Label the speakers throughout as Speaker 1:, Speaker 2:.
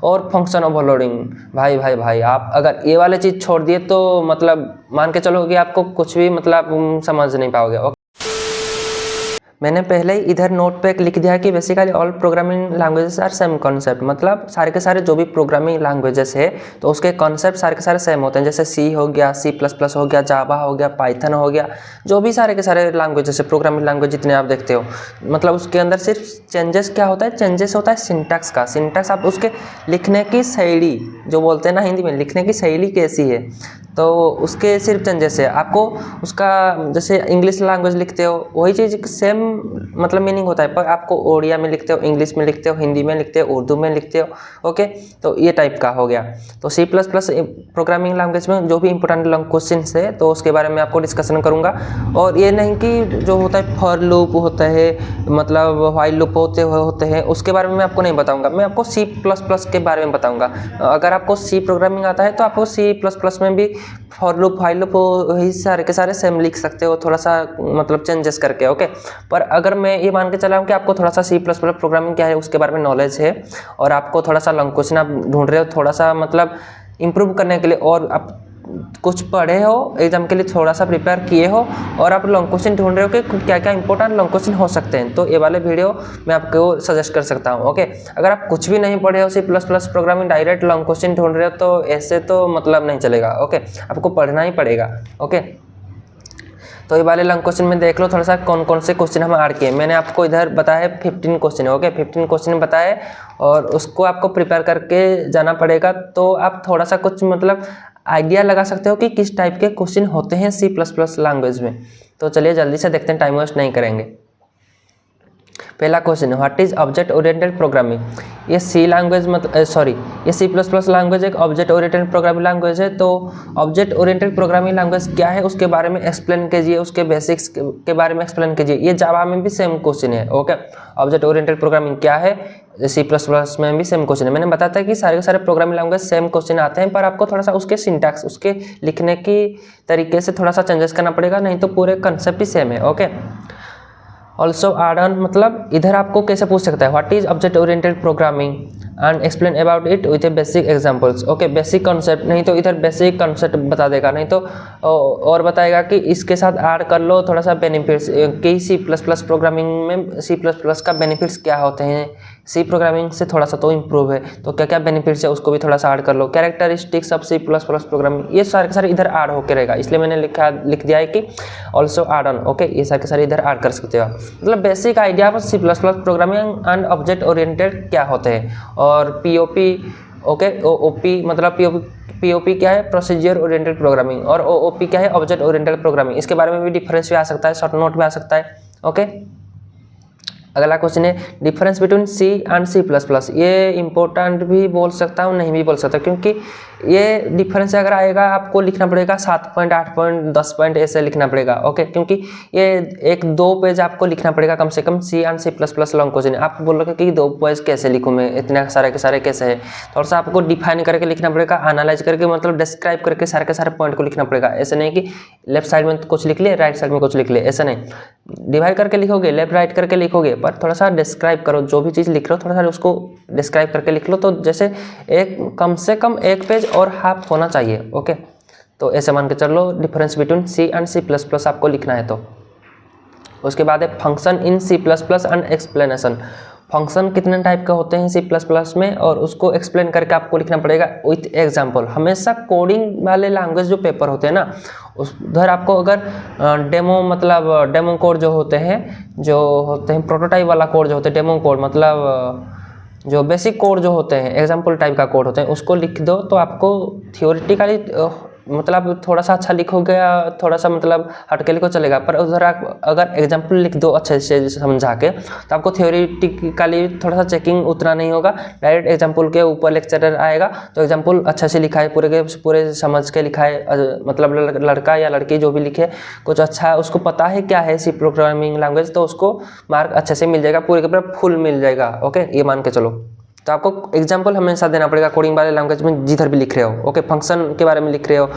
Speaker 1: और function overloading. भाई भाई भाई आप अगर ये वाले चीज़ छोड़ दिए तो मतलब मान के चलो कि आपको कुछ भी मतलब समझ नहीं पाओगे। मैंने पहले ही इधर नोट पे लिख दिया है कि basically all programming languages are same concept, मतलब सारे के सारे जो भी प्रोग्रामिंग लैंग्वेजेस है तो उसके कॉन्सेप्ट सारे के सारे सेम होते हैं। जैसे सी हो गया, C++ हो गया, जावा हो गया, पाइथन हो गया, जो भी सारे के सारे लैंग्वेजेस है, प्रोग्रामिंग लैंग्वेज जितने आप देखते हो, मतलब उसके अंदर सिर्फ चेंजेस क्या होता है, चेंजेस होता है सिंटैक्स का। सिंटैक्स आप उसके लिखने की शैली जो बोलते हैं ना हिंदी में, लिखने की शैली कैसी है, तो उसके सिर्फ चेंजेस है। आपको उसका जैसे इंग्लिश लैंग्वेज लिखते हो वही चीज़ सेम मतलब मीनिंग होता है, पर आपको ओडिया में लिखते हो, इंग्लिश में लिखते हो, हिंदी में लिखते हो, उर्दू में लिखते हो। ओके, तो ये टाइप का हो गया। तो C++ प्रोग्रामिंग लैंग्वेज में जो भी इंपॉर्टेंट क्वेश्चन है तो उसके बारे में आपको डिस्कशन करूँगा। और ये नहीं कि जो होता है फॉर लूप होता है, मतलब व्हाइल लूप होते हैं, उसके बारे में मैं आपको नहीं बताऊँगा। मैं आपको C++ के बारे में बताऊँगा। अगर आपको C प्रोग्रामिंग आता है तो आपको C++ में भी फॉर लूप, व्हाइल लूप वही सारे के सारे सेम लिख सकते हो, थोड़ा सा मतलब चेंजेस करके। ओके, पर अगर मैं ये मान के चला हूँ कि आपको थोड़ा सा C++ प्रोग्रामिंग क्या है उसके बारे में नॉलेज है और आपको थोड़ा सा लॉन्ग क्वेश्चन आप ढूंढ रहे हो थोड़ा सा मतलब इम्प्रूव करने के लिए, और आप कुछ पढ़े हो एग्जाम के लिए, थोड़ा सा प्रिपेयर किए हो और आप लॉन्ग क्वेश्चन ढूंढ रहे हो कि क्या क्या इंपॉर्टेंट लॉन्ग क्वेश्चन हो सकते हैं, तो ये वाले वीडियो मैं आपको सजेस्ट कर सकता हूँ। ओके, अगर आप कुछ भी नहीं पढ़े हो C++ programming, direct long question ढूंढ रहे हो तो ऐसे तो मतलब नहीं चलेगा। ओके, आपको पढ़ना ही पड़ेगा। ओके, तो ये वाले लॉन्ग क्वेश्चन में देख लो थोड़ा सा कौन कौन से क्वेश्चन हम ऐड किए। मैंने आपको इधर बताया 15 क्वेश्चन है। ओके, 15 क्वेश्चन बताए और उसको आपको प्रिपेयर करके जाना पड़ेगा, तो आप थोड़ा सा कुछ मतलब आइडिया लगा सकते हो कि किस टाइप के क्वेश्चन होते हैं C++ लैंग्वेज में। तो चलिए जल्दी से देखते हैं, टाइम वेस्ट नहीं करेंगे। पहला question, what is object oriented programming. ये C लैंग्वेज ये C++ लैंग्वेज एक ऑब्जेक्ट ओरिएंटेड प्रोग्रामिंग लैंग्वेज है। तो ऑब्जेक्ट ओरिएंटेड प्रोग्रामिंग लैंग्वेज क्या है उसके बारे में एक्सप्लेन कीजिए, उसके बेसिक्स के बारे में एक्सप्लेन कीजिए। ये जावा में भी सेम क्वेश्चन है। ओके, ऑब्जेक्ट ओरिएंटेड प्रोग्रामिंग क्या है, C++ में भी सेम क्वेश्चन है। मैंने बताया था कि सारे के सारे प्रोग्रामिंग लैंग्वेज सेम क्वेश्चन आते हैं, पर आपको थोड़ा सा उसके सिंटैक्स, उसके लिखने की तरीके से थोड़ा सा चेंजेस करना पड़ेगा, नहीं तो पूरे कंसेप्ट ही सेम है। ओके, ऑल्सो एड ऑन, मतलब इधर आपको कैसे पूछ सकता है, what is object oriented programming and explain about it with A basic examples. Okay, basic concept, नहीं तो इधर बेसिक कॉन्सेप्ट बता देगा, नहीं तो और बताएगा कि इसके साथ ऐड कर लो थोड़ा सा बेनिफिट्स कि C++ प्रोग्रामिंग में C++ का बेनिफिट्स क्या होते हैं, C प्रोग्रामिंग से थोड़ा सा तो इम्प्रूव है, तो क्या क्या बेनिफिट्स है उसको भी थोड़ा सा ऐड कर लो। कैरेक्टरिस्टिक्स ऑफ C++ प्रोग्रामिंग, ये सारे के सारे इधर ऐड होकर रहेगा, इसलिए मैंने लिख दिया है कि ऑल्सो ऐड ऑन। ओके, ये सारे के सारे इधर ऐड कर सकते हो, मतलब बेसिक आइडिया पर C++ programming and object oriented क्या होते हैं। और POP, ओके, OOP मतलब POP क्या है, प्रोसीजर ओरिएंटेड प्रोग्रामिंग, और OOP क्या है, ऑब्जेक्ट ओरिएंटेड प्रोग्रामिंग। इसके बारे में भी डिफरेंस भी आ सकता है, शॉर्ट नोट में आ सकता है। ओके, अगला क्वेश्चन है difference between C and C++। ये इंपॉर्टेंट भी बोल सकता हूँ, नहीं भी बोल सकता, क्योंकि ये डिफरेंस अगर आएगा आपको लिखना पड़ेगा 7 पॉइंट, 8 पॉइंट, 10 पॉइंट ऐसे लिखना पड़ेगा। ओके, क्योंकि ये 1-2 पेज आपको लिखना पड़ेगा कम से कम। C and C++ long question है, आप बोलोगे कि 2 पेज कैसे लिखूँ मैं, इतने सारे के सारे कैसे है, थोड़ा सा आपको डिफाइन करके लिखना पड़ेगा, एनालाइज करके मतलब डिस्क्राइब करके सारे के सारे पॉइंट को लिखना पड़ेगा। ऐसे नहीं कि लेफ्ट साइड में कुछ लिख ले, राइट साइड में कुछ लिख ले, ऐसा नहीं, डिवाइड करके लिखोगे, लेफ्ट राइट करके लिखोगे, पर थोड़ा सा डिस्क्राइब करो, जो भी चीज़ लिख रहे हो थोड़ा सा उसको डिस्क्राइब करके लिख लो, तो जैसे कम से कम 1 पेज और हाफ होना चाहिए। ओके, तो ऐसे मान के चलो difference between C and C++ आपको लिखना है। तो उसके बाद है function in C++ and explanation. Function कितने टाइप के होते हैं C++ में, और उसको एक्सप्लेन करके आपको लिखना पड़ेगा विथ एग्जांपल। हमेशा कोडिंग वाले लैंग्वेज जो पेपर होते हैं ना, उधर आपको अगर डेमो कोड जो होते हैं प्रोटोटाइप वाला कोड जो होते हैं, डेमो कोड मतलब जो बेसिक कोड जो होते हैं, एग्जाम्पल टाइप का कोड होते हैं, उसको लिख दो तो आपको थियोरिटिकली मतलब थोड़ा सा अच्छा लिखोगे, थोड़ा सा मतलब हटके लिखो चलेगा, पर उधर आप अगर एग्जाम्पल लिख दो अच्छे से समझा के, तो आपको थियोरिटिकली थोड़ा सा चेकिंग उतना नहीं होगा, डायरेक्ट एग्जाम्पल के ऊपर लेक्चरर आएगा तो एग्जाम्पल अच्छे से लिखा है, पूरे के पूरे समझ के लिखा है, मतलब लड़का या लड़की जो भी लिखे कुछ अच्छा उसको पता है क्या है C प्रोग्रामिंग लैंग्वेज, तो उसको मार्क अच्छे से मिल जाएगा, पूरे के पूरा फुल मिल जाएगा। ओके, ये मान के चलो। तो आपको एग्जाम्पल हमेशा देना पड़ेगा कोडिंग वाले लैंग्वेज में, जिधर भी लिख रहे हो। ओके, फंक्शन के बारे में लिख रहे हो,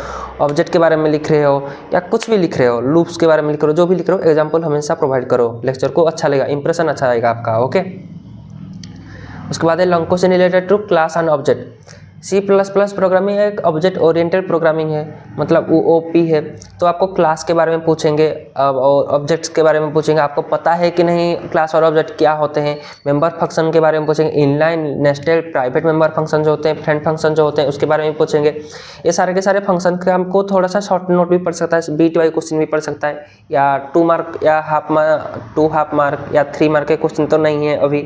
Speaker 1: ऑब्जेक्ट के बारे में लिख रहे हो, या कुछ भी लिख रहे हो, लूप्स के बारे में लिख रहे हो, जो भी लिख रहे हो एग्जाम्पल हमेशा प्रोवाइड करो, लेक्चर को अच्छा लगेगा, इंप्रेशन अच्छा आएगा आपका। ओके, उसके बाद है long question related to class and object. C++ programming एक ऑब्जेक्ट ओरिएंटेड प्रोग्रामिंग है, मतलब OOP है। तो आपको क्लास के बारे में पूछेंगे और ऑब्जेक्ट्स के बारे में पूछेंगे, आपको पता है कि नहीं क्लास और ऑब्जेक्ट क्या होते हैं। मेंबर फंक्शन के बारे में पूछेंगे, inline, nested, private member function जो होते हैं, फ्रेंड फंक्शन जो होते हैं उसके बारे में पूछेंगे। ये सारे के सारे फंक्शन का हमको थोड़ा सा शॉर्ट नोट भी पढ़ सकता है, बीट वाई क्वेश्चन भी पढ़ सकता है, या 2 मार्क या हाफ मार्क या 3 मार्क के क्वेश्चन तो नहीं है अभी,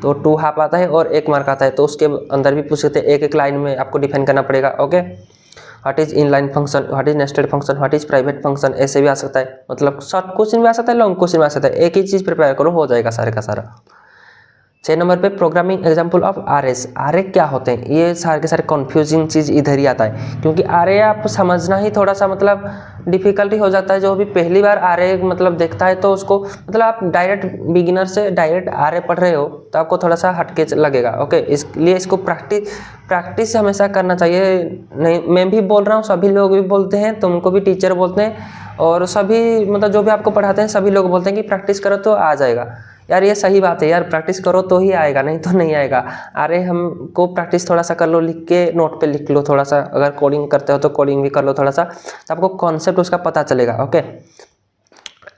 Speaker 1: तो 2 हाफ आता है और 1 मार्क आता है, तो उसके अंदर भी पूछ सकते हैं। एक लाइन में आपको डिफाइन करना पड़ेगा। Okay, what is inline function, what is nested function, what is private function, ऐसे भी आ सकता है। मतलब शॉर्ट क्वेश्चन भी आ सकता है, लॉन्ग क्वेश्चन भी आ सकता है। एक ही चीज़ प्रिपेयर करो, हो जाएगा सारे का सारा। 6 नंबर पे प्रोग्रामिंग एग्जाम्पल ऑफ RS। आरे क्या होते हैं, ये सारे के सारे कन्फ्यूजिंग चीज़ इधर ही आता है, क्योंकि आरे आप समझना ही थोड़ा सा मतलब डिफ़िकल्टी हो जाता है। जो भी पहली बार आरे मतलब देखता है तो उसको मतलब आप डायरेक्ट बिगिनर से डायरेक्ट आरे पढ़ रहे हो तो आपको थोड़ा सा हटके लगेगा। ओके, इसलिए इसको प्रैक्टिस हमेशा करना चाहिए। नहीं, मैं भी बोल रहा हूँ, सभी लोग भी बोलते हैं, तुमको भी टीचर बोलते हैं, और सभी मतलब जो भी आपको पढ़ाते हैं सभी लोग बोलते हैं कि प्रैक्टिस करो तो आ जाएगा। यार ये सही बात है यार, प्रैक्टिस करो तो ही आएगा, नहीं तो नहीं आएगा। अरे हमको प्रैक्टिस थोड़ा सा कर लो, लिख के नोट पे लिख लो थोड़ा सा। अगर कोडिंग करते हो तो कोडिंग भी कर लो थोड़ा सा, तो आपको कॉन्सेप्ट उसका पता चलेगा। ओके,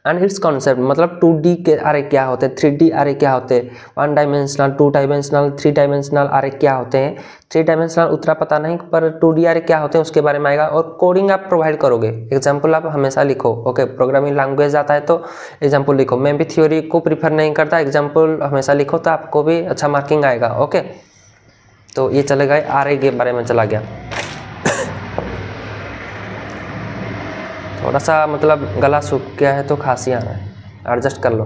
Speaker 1: एंड इट्स कॉन्सेप्ट मतलब 2D के अरे क्या होते हैं, 3D अरे क्या होते हैं, 1 डायमेंशनल, 2 डायमेंशनल, 3 डायमेंशनल अरे क्या होते हैं। 3 डायमेंशनल उतना पता नहीं, पर 2D अरे क्या होते हैं उसके बारे में आएगा। और कोडिंग आप प्रोवाइड करोगे, एग्जाम्पल आप हमेशा लिखो। ओके, प्रोग्रामिंग लैंग्वेज आता है तो एग्जाम्पल लिखो। मैं भी थ्योरी को प्रीफर नहीं करता, एग्जाम्पल हमेशा लिखो तो आपको भी अच्छा मार्किंग आएगा। ओके, तो ये चले गए आरे के बारे में चला गया। थोड़ा सा मतलब गला सूख गया है तो खांसी आ रहा है, एडजस्ट कर लो।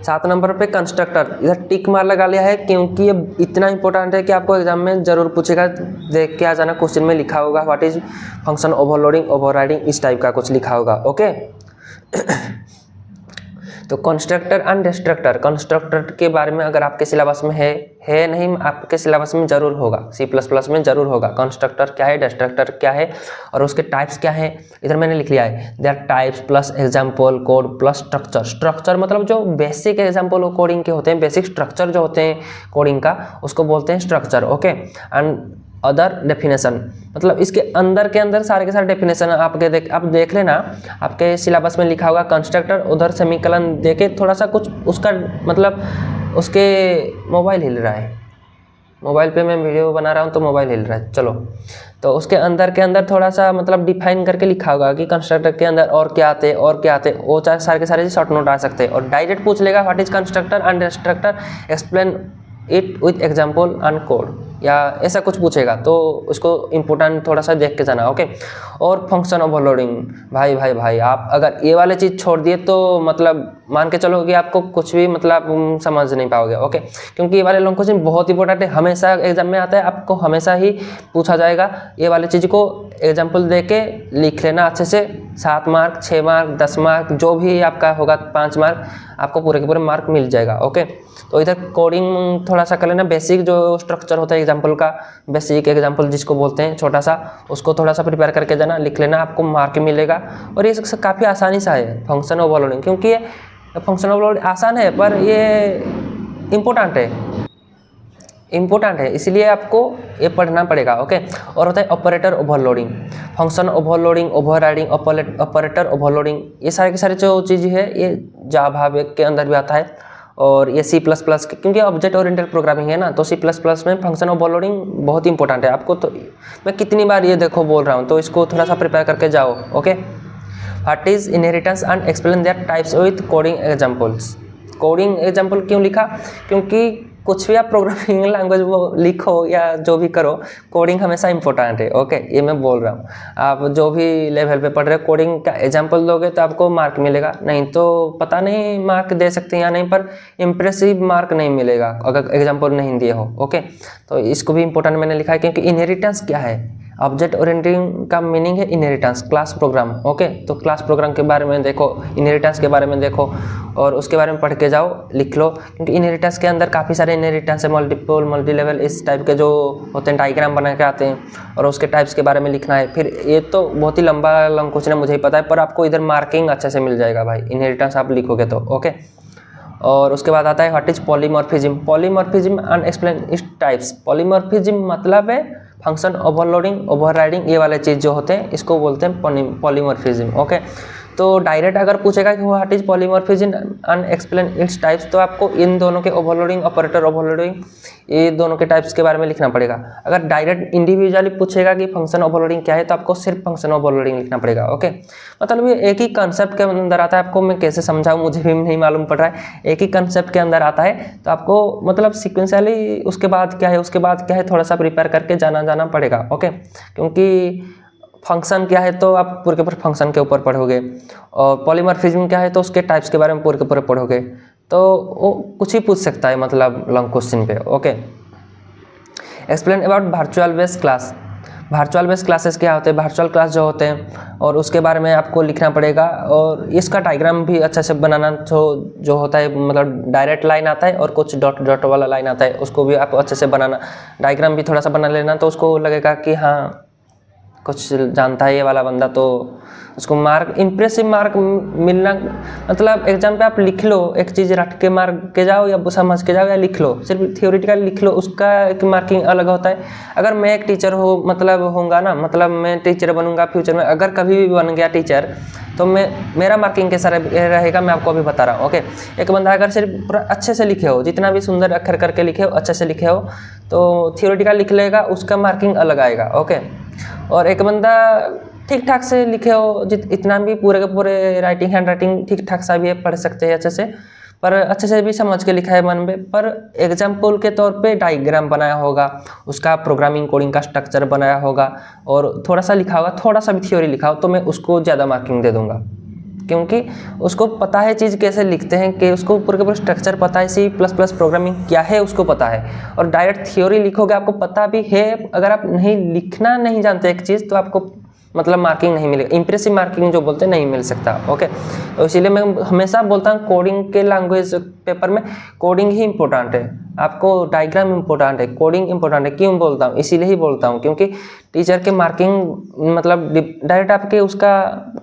Speaker 1: 7 नंबर पे कंस्ट्रक्टर, इधर टिक मार लगा लिया है क्योंकि ये इतना इंपॉर्टेंट है कि आपको एग्जाम में जरूर पूछेगा। देख के आ जाना, क्वेश्चन में लिखा होगा what is function overloading, overriding, इस टाइप का कुछ लिखा होगा। ओके, तो कंस्ट्रक्टर एंड डिस्ट्रक्टर, कंस्ट्रक्टर के बारे में अगर आपके सिलेबस में है नहीं, आपके सिलेबस में जरूर होगा, C++ में जरूर होगा। कंस्ट्रक्टर क्या है, डिस्ट्रक्टर क्या है, और उसके टाइप्स क्या है, इधर मैंने लिख लिया है। There types plus example code plus structure. Structure मतलब जो बेसिक एग्जाम्पल कोडिंग के होते हैं, बेसिक स्ट्रक्चर जो होते हैं कोडिंग का, उसको बोलते हैं structure. Okay, and other definition मतलब इसके अंदर के अंदर सारे के सारे डेफिनेशन आप देख लेना, आपके सिलेबस में लिखा होगा कंस्ट्रक्टर, उधर सेमीकलन देके थोड़ा सा कुछ उसका मतलब उसके मोबाइल हिल रहा है, मोबाइल पे मैं वीडियो बना रहा हूँ तो मोबाइल हिल रहा है। चलो, तो उसके अंदर के अंदर थोड़ा सा मतलब डिफाइन करके लिखा होगा कि कंस्ट्रक्टर के अंदर और क्या आते हैं और क्या आते हैं, वो चाहे सारे के सारे शॉर्ट नोट आ सकते हैं। और डायरेक्ट पूछ लेगा what is constructor and destructor, explain it with example and code, या ऐसा कुछ पूछेगा तो उसको इम्पोर्टेंट थोड़ा सा देख के जाना। ओके, और फंक्शन ओवरलोडिंग, भाई आप अगर ये वाले चीज़ छोड़ दिए तो मतलब मान के चलो कि आपको कुछ भी मतलब समझ नहीं पाओगे। ओके, क्योंकि ये वाले लॉन्ग क्वेश्चन बहुत इंपॉर्टेंट है, हमेशा एग्जाम में आता है, आपको हमेशा ही पूछा जाएगा। ये वाले चीज़ को एग्जाम्पल दे के लिख लेना अच्छे से, 7 मार्क, 6 मार्क, 10 मार्क, जो भी आपका होगा 5 मार्क, आपको पूरे के पूरे मार्क मिल जाएगा। ओके, तो इधर कोडिंग थोड़ा सा कर लेना, बेसिक जो स्ट्रक्चर होता है एग्जाम्पल का, बेसिक एग्जाम्पल जिसको बोलते हैं छोटा सा, उसको थोड़ा सा प्रिपेयर करके जाना, लिख लेना, आपको मार्क मिलेगा। और ये काफ़ी आसानी सा है फंक्शन ओवरलोडिंग, क्योंकि ये फंक्शन ओवरलोडिंग आसान है पर ये इम्पोर्टेंट है, इसलिए आपको ये पढ़ना पड़ेगा। ओके, और होता है operator overloading, function overloading, overriding, operator overloading, ये सारे के सारे जो चीज़ है ये जावा के अंदर भी आता है। और ये C++ क्योंकि ऑब्जेक्ट ओरिएंटेड प्रोग्रामिंग है ना, तो C++ में फंक्शन ओवरलोडिंग बहुत इंपॉर्टेंट है। आपको तो मैं कितनी बार ये देखो बोल रहा हूँ, तो इसको थोड़ा सा प्रिपेयर करके जाओ। Okay, what is inheritance and explain there types with coding examples. Coding example क्यों लिखा, क्योंकि कुछ भी आप प्रोग्रामिंग लैंग्वेज वो लिखो या जो भी करो, कोडिंग हमेशा इंपॉर्टेंट है। ओके, ये मैं बोल रहा हूँ, आप जो भी लेवल पे पढ़ रहे हो कोडिंग का एग्जाम्पल दोगे तो आपको मार्क मिलेगा, नहीं तो पता नहीं मार्क दे सकते हैं या नहीं, पर इम्प्रेसिव मार्क नहीं मिलेगा अगर एग्जाम्पल नहीं दिए हो। ओके, तो इसको भी इंपॉर्टेंट मैंने लिखा है, क्योंकि इनहेरिटेंस क्या है, ऑब्जेक्ट ओरिएंटिंग का मीनिंग है इनहेरिटेंस, क्लास प्रोग्राम। ओके, तो क्लास प्रोग्राम के बारे में देखो, इनहेरिटेंस के बारे में देखो और उसके बारे में पढ़ के जाओ, लिख लो, क्योंकि इनहेरिटेंस के अंदर काफ़ी सारे इनहेरिटेंस है, मल्टीपल, मल्टी लेवल, इस टाइप के जो होते हैं डायग्राम बना के आते हैं, और उसके टाइप्स के बारे में लिखना है। फिर ये तो बहुत ही लॉन्ग क्वेश्चन है, मुझे ही पता है, पर आपको इधर मार्किंग अच्छे से मिल जाएगा भाई, इनहेरिटेंस आप लिखोगे तो। ओके, और उसके बाद आता है what is polymorphism. Polymorphism unexplained its types. Polymorphism मतलब है फंक्शन ओवरलोडिंग, ओवरराइडिंग, ये वाले चीज़ जो होते हैं इसको बोलते हैं पॉलीमॉर्फिज्म। ओके, तो डायरेक्ट अगर पूछेगा कि what is polymorphism unexplained its types, तो आपको इन दोनों के ओवरलोडिंग, ऑपरेटर ओवरलोडिंग, ये दोनों के टाइप्स के बारे में लिखना पड़ेगा। अगर डायरेक्ट इंडिविजुअली पूछेगा कि फंक्शन ओवरलोडिंग क्या है, तो आपको सिर्फ फंक्शन ओवरलोडिंग लिखना पड़ेगा। ओके, मतलब ये एक ही कंसेप्ट के अंदर आता है। आपको मैं कैसे समझाऊं मुझे भी नहीं मालूम पड़ रहा है, एक ही कंसेप्ट के अंदर आता है। तो आपको मतलब सिक्वेंशियली उसके बाद क्या है, उसके बाद क्या है, थोड़ा सा प्रिपेयर करके जाना पड़ेगा। ओके, क्योंकि फंक्शन क्या है तो आप पूरे के पूरे फंक्शन के ऊपर पढ़ोगे, और पॉलीमॉर्फिज्म क्या है तो उसके टाइप्स के बारे में पूरे के पूरे पढ़ोगे, तो वो कुछ ही पूछ सकता है मतलब लॉन्ग क्वेश्चन पे। Okay, explain about virtual base class. Virtual base classes क्या होते हैं, वर्चुअल क्लास जो होते हैं, और उसके बारे में आपको लिखना पड़ेगा। और इसका डायग्राम भी अच्छा से बनाना, जो होता है मतलब डायरेक्ट लाइन आता है और कुछ डॉट डॉट वाला लाइन आता है, उसको भी आपको अच्छे से बनाना, डायग्राम भी थोड़ा सा बना लेना, तो उसको लगेगा कि हाँ कुछ जानता है ये वाला बंदा, तो उसको मार्क, इम्प्रेसिव मार्क मिलना। मतलब एग्जाम पे आप लिख लो, एक चीज़ रट के मार के जाओ या समझ के जाओ या लिख लो, सिर्फ थियोरिटिकल लिख लो, उसका एक मार्किंग अलग होता है। अगर मैं एक टीचर होऊंगा ना, मतलब मैं टीचर बनूंगा फ्यूचर में, अगर कभी भी बन गया टीचर, तो मेरा मार्किंग कैसा रहेगा मैं आपको अभी बता रहा हूँ। ओके, एक बंदा अगर सिर्फ पूरा अच्छे से लिखे हो, जितना भी सुंदर अक्षर करके लिखे हो, अच्छे से लिखे हो, तो थियोरिटिकल लिख लेगा, उसका मार्किंग अलग आएगा। ओके, और एक बंदा ठीक ठाक से लिखे हो, इतना भी पूरे के पूरे राइटिंग, हैंड राइटिंग ठीक ठाक सा भी है, पढ़ सकते हैं अच्छे से, पर अच्छे से भी समझ के लिखा है मन में, पर एग्जाम्पल के तौर पे डायग्राम बनाया होगा, उसका प्रोग्रामिंग कोडिंग का स्ट्रक्चर बनाया होगा, और थोड़ा सा लिखा होगा, थोड़ा सा भी थ्योरी लिखा हो, तो मैं उसको ज़्यादा मार्किंग दे दूंगा, क्योंकि उसको पता है चीज़ कैसे लिखते हैं, कि उसको पूरे का पूरा स्ट्रक्चर पता है, C++ प्रोग्रामिंग क्या है उसको पता है। और डायरेक्ट थ्योरी लिखोगे, आपको पता भी है, अगर आप लिखना नहीं जानते एक चीज़, तो आपको मतलब मार्किंग नहीं मिलेगा, इंप्रेसिव मार्किंग जो बोलते हैं नहीं मिल सकता। ओके, तो इसीलिए मैं हमेशा बोलता हूँ कोडिंग के लैंग्वेज पेपर में कोडिंग ही इंपॉर्टेंट है, आपको डायग्राम इंपॉर्टेंट है, कोडिंग इंपॉर्टेंट है। क्यों बोलता हूँ, इसीलिए ही बोलता हूँ क्योंकि टीचर के मार्किंग मतलब डायरेक्ट आपके उसका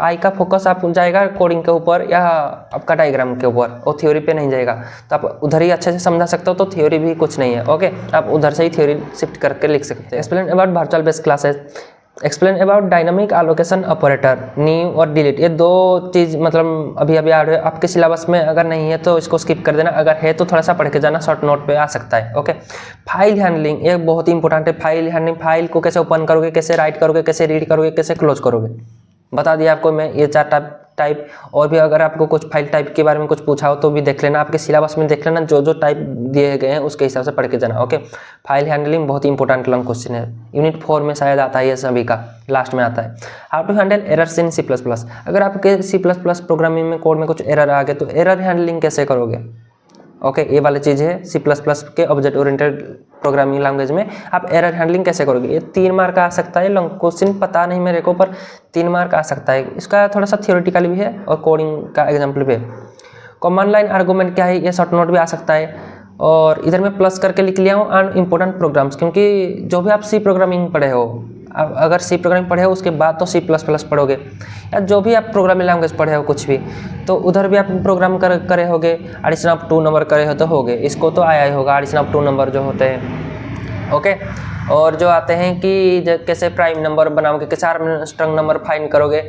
Speaker 1: आई का फोकस आप जाएगा कोडिंग के ऊपर या आपका डायग्राम के ऊपर, और थ्योरी पे नहीं जाएगा, तो आप उधर ही अच्छे से समझा सकते हो, तो थ्योरी भी कुछ नहीं है। ओके, आप उधर से ही थ्योरी शिफ्ट करके लिख सकते हैं। Explain about virtual base classes. Explain about dynamic allocation operator, new और डिलीट, ये दो चीज़ मतलब अभी आ रहे हो आपके सिलेबस में, अगर नहीं है तो इसको स्किप कर देना, अगर है तो थोड़ा सा पढ़ के जाना, शॉर्ट नोट पे आ सकता है। ओके, फाइल हैंडलिंग, ये बहुत ही इंपॉर्टेंट है। फाइल हैंडलिंग, फाइल को कैसे ओपन करोगे, कैसे राइट करोगे, कैसे रीड करोगे, कैसे क्लोज करोगे, बता दिया आपको मैं ये 4 टाइप। और भी अगर आपको कुछ फाइल टाइप के बारे में कुछ पूछा हो तो भी देख लेना, आपके सिलेबस में देख लेना, जो टाइप दिए गए हैं उसके हिसाब से पढ़ के जाना। ओके, फाइल हैंडलिंग बहुत ही इंपॉर्टेंट लॉन्ग क्वेश्चन है, यूनिट 4 में शायद आता है, ये सभी का लास्ट में आता है। How to handle errors in C++, अगर आपके C++ प्रोग्रामिंग में कोड में कुछ एरर आ गए तो एरर हैंडलिंग कैसे करोगे। ओके, ये वाली चीज़ है C++ के ऑब्जेक्ट ओरिएंटेड प्रोग्रामिंग लैंग्वेज में आप एरर हैंडलिंग कैसे करोगे। ये 3 मार्क आ सकता है, लॉन्ग क्वेश्चन पता नहीं मेरे को, पर 3 मार्क आ सकता है। इसका थोड़ा सा थियोरिटिकल भी है और कोडिंग का एग्जाम्पल भी है। कॉमन लाइन आर्गूमेंट क्या है, ये शॉर्ट नोट भी आ सकता है। और इधर मैं प्लस करके लिख लिया हूँ अन इम्पोर्टेंट प्रोग्राम्स, क्योंकि जो भी आप C प्रोग्रामिंग पढ़े हो, अगर C प्रोग्रामिंग पढ़े हो उसके बाद तो C++ पढ़ोगे, या जो भी आप प्रोग्रामिंग लैंग्वेज पढ़े हो कुछ भी, तो उधर भी आप प्रोग्राम करे होगे, एडिशन ऑफ 2 नंबर करे हो तो होगे, इसको तो आया ही होगा एडिशन ऑफ 2 नंबर जो होते हैं। ओके, और जो आते हैं कि कैसे प्राइम नंबर बनाओगे, कैसे आर्मस्ट्रांग नंबर फाइंड करोगे,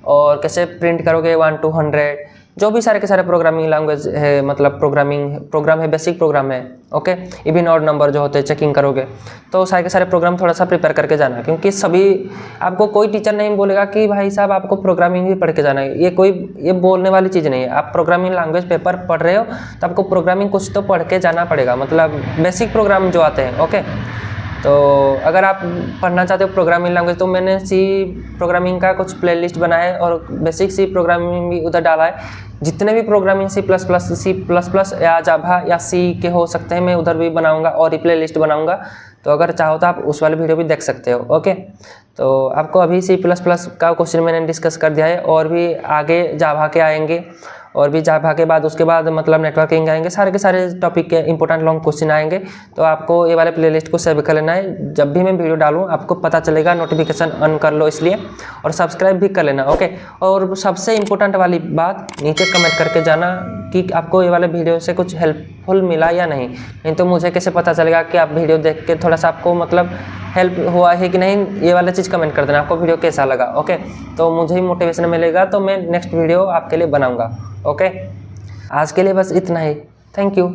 Speaker 1: और कैसे प्रिंट करोगे 1 to 100, जो भी सारे के सारे प्रोग्रामिंग लैंग्वेज है, मतलब प्रोग्राम है, बेसिक प्रोग्राम है। ओके, इवन ऑड नंबर जो होते हैं चेकिंग करोगे, तो सारे के सारे प्रोग्राम थोड़ा सा प्रिपेयर करके जाना, क्योंकि सभी आपको कोई टीचर नहीं बोलेगा कि भाई साहब आपको प्रोग्रामिंग भी पढ़ के जाना है, ये बोलने वाली चीज़ नहीं है। आप प्रोग्रामिंग लैंग्वेज पेपर पढ़ रहे हो तो आपको प्रोग्रामिंग कुछ तो पढ़ के जाना पड़ेगा, मतलब बेसिक प्रोग्राम जो आते हैं। ओके, तो अगर आप पढ़ना चाहते हो प्रोग्रामिंग लैंग्वेज, तो मैंने C प्रोग्रामिंग का कुछ प्लेलिस्ट बनाया है और बेसिक C प्रोग्रामिंग भी उधर डाला है। जितने भी प्रोग्रामिंग C++ या जावा या C के हो सकते हैं, मैं उधर भी बनाऊंगा और ही प्लेलिस्ट बनाऊंगा, तो अगर चाहो तो आप उस वाले वीडियो भी देख सकते हो। ओके, तो आपको अभी C++ का क्वेश्चन मैंने डिस्कस कर दिया है, और भी आगे जावा के आएंगे और भी जावा के बाद उसके बाद मतलब नेटवर्किंग आएंगे, सारे के सारे टॉपिक के इंपॉर्टेंट लॉन्ग क्वेश्चन आएंगे। तो आपको ये वाले प्लेलिस्ट को सेव कर लेना है, जब भी मैं वीडियो डालूँ आपको पता चलेगा, नोटिफिकेशन ऑन कर लो इसलिए, और सब्सक्राइब भी कर लेना। ओके, और सबसे इम्पोर्टेंट वाली बात, नीचे कमेंट करके जाना कि आपको ये वाले वीडियो से कुछ हेल्पफुल मिला या नहीं तो मुझे कैसे पता चलेगा कि आप वीडियो देख के थोड़ा सा आपको मतलब हेल्प हुआ है कि नहीं, ये वाला चीज़ कमेंट कर देना आपको वीडियो कैसा लगा। ओके, तो मुझे ही मोटिवेशन मिलेगा, तो मैं नेक्स्ट वीडियो आपके लिए बनाऊंगा। ओके, आज के लिए बस इतना ही। Thank you.